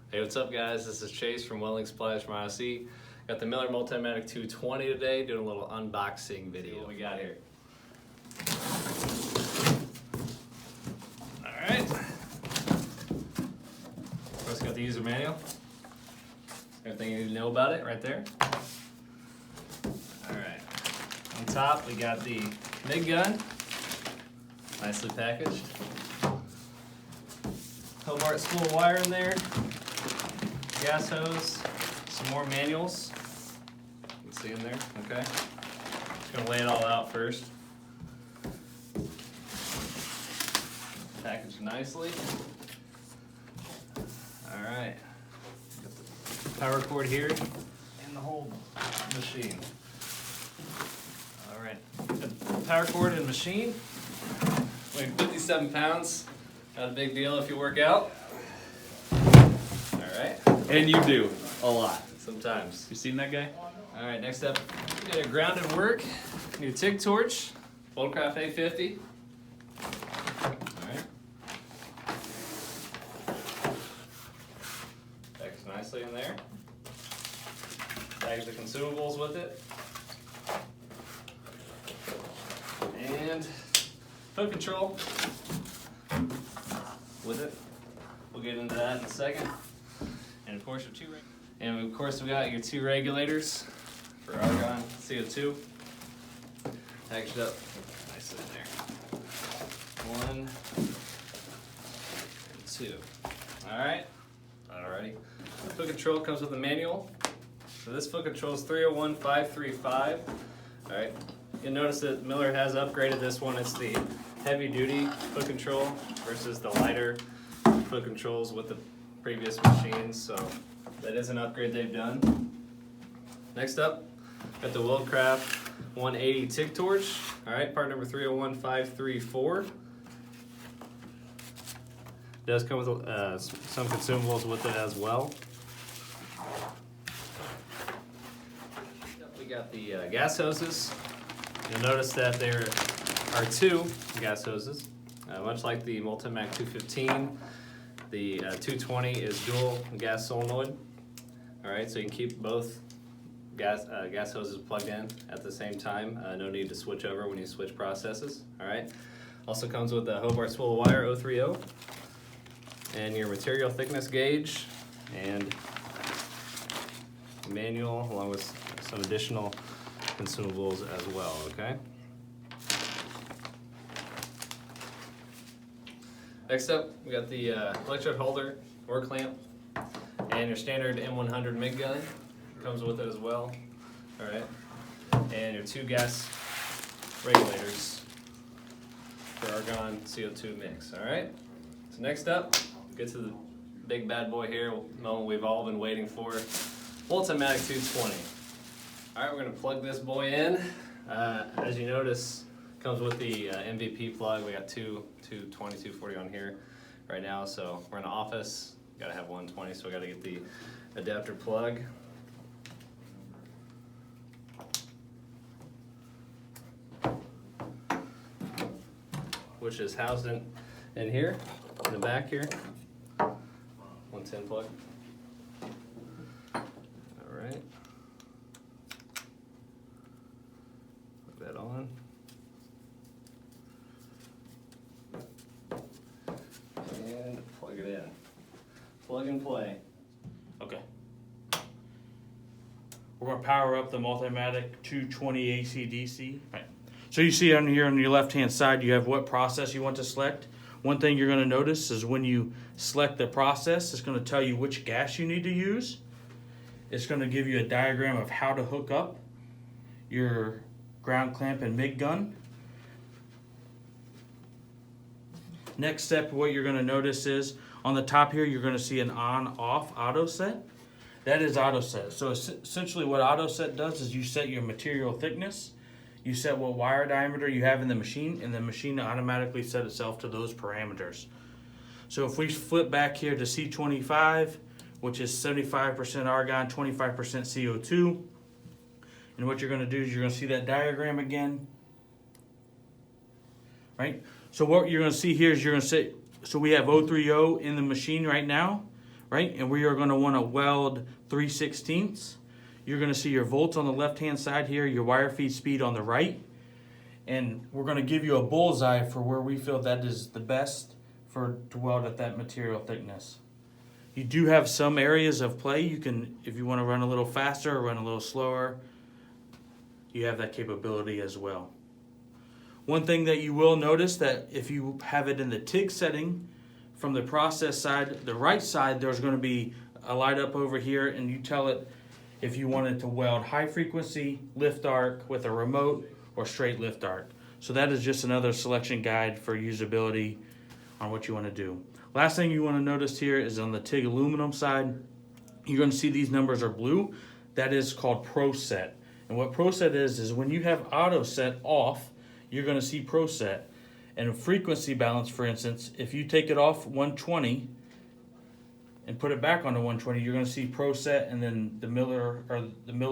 Hey, what's up guys? This is Chase from Welding Supplies from IOC. Got the Miller Multimatic 220 today, doing a little unboxing video. See what we got here. Alright. First got the user manual. Everything you need to know about it right there. Alright. On top we got the MIG gun. Nicely packaged. Hobart spool of wire in there. Gas hose, some more manuals. You can see in there, okay? Just gonna lay it all out first. Packaged nicely. Alright. Got the power cord here in the whole machine. Alright. Power cord and machine. Weighing 57 pounds. Not a big deal if you work out. Alright. And you do a lot. Sometimes. You seen that guy? Alright, next up, we got a grounded work. Need a TIG torch, Boldcraft A50. Alright. Packaged nicely in there. Package the consumables with it. And foot control with it. We'll get into that in a second. And of course, we got your two regulators for argon CO2. Packaged up nicely in there. 1 and 2. Alright. Alrighty. Foot control comes with a manual. So this foot control is 301535. Alright. You'll notice that Miller has upgraded this one. It's the heavy duty foot control versus the lighter foot controls with the previous machines, so that is an upgrade they've done. Next up, got the Weldcraft 180 TIG torch. Alright, part number 301534. Does come with some consumables with it as well. We got the gas hoses. You'll notice that there are two gas hoses, much like the Multimatic 215. The 220 is dual gas solenoid. Alright, so you can keep both gas hoses plugged in at the same time. No need to switch over when you switch processes. Alright. Also comes with a Hobart spool of wire 030 and your material thickness gauge and manual along with some additional consumables as well, okay? Next up, we got the electrode holder or clamp and your standard M100 MIG gun. Comes with it as well. Alright. And your two gas regulators for argon CO2 mix. Alright. So next up, get to the big bad boy here, the moment we've all been waiting for. Multimatic 220. Alright, we're going to plug this boy in. As you notice, comes with the MVP plug. We got two 240 on here right now, so we're in an office. Got to have 120, so we got to get the adapter plug. Which is housed in here, in the back here. 110 plug. All right. Put that on. And plug it in. Plug and play. Okay. We're going to power up the Multimatic 220 AC/DC. Right. So you see on here on your left-hand side, you have what process you want to select. One thing you're going to notice is when you select the process, it's going to tell you which gas you need to use. It's going to give you a diagram of how to hook up your ground clamp and MIG gun. Next step, what you're going to notice is on the top here, you're going to see an on-off auto set. That is auto set. So essentially what auto set does is you set your material thickness, you set what wire diameter you have in the machine, and the machine automatically set itself to those parameters. So if we flip back here to C25, which is 75% argon, 25% CO2, and what you're going to do is you're going to see that diagram again, right? So what you're going to see here is you're going to say, so we have 030 in the machine right now, right? And we are going to want to weld 3/16. You're going to see your volts on the left-hand side here, your wire feed speed on the right. And we're going to give you a bullseye for where we feel that is the best to weld at that material thickness. You do have some areas of play. You can, if you want to run a little faster or run a little slower, you have that capability as well. One thing that you will notice that if you have it in the TIG setting, from the process side, the right side, there's going to be a light up over here, and you tell it if you wanted to weld high frequency lift arc with a remote or straight lift arc. So that is just another selection guide for usability on what you want to do. Last thing you want to notice here is on the TIG aluminum side, you're going to see these numbers are blue. That is called Pro Set. And what Pro Set is when you have Auto Set off, you're going to see Pro Set. And frequency balance, for instance, if you take it off 120 and put it back onto 120, you're going to see Pro Set, and then the Miller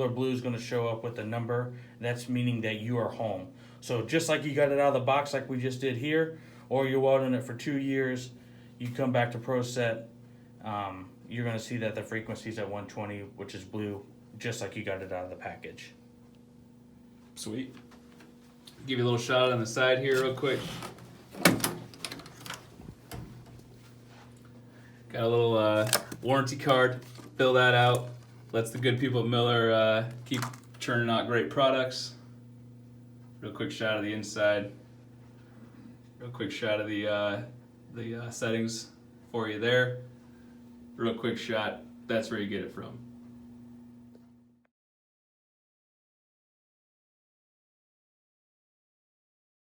blue is going to show up with a number. That's meaning that you are home. So just like you got it out of the box like we just did here, or you're welding it for 2 years, you come back to Pro Set, you're going to see that the frequency is at 120, which is blue, just like you got it out of the package. Sweet. Give you a little shot on the side here real quick. Got a little warranty card. Fill that out. Lets the good people at Miller keep churning out great products. Real quick shot of the inside. Real quick shot of the settings for you there. Real quick shot. That's where you get it from.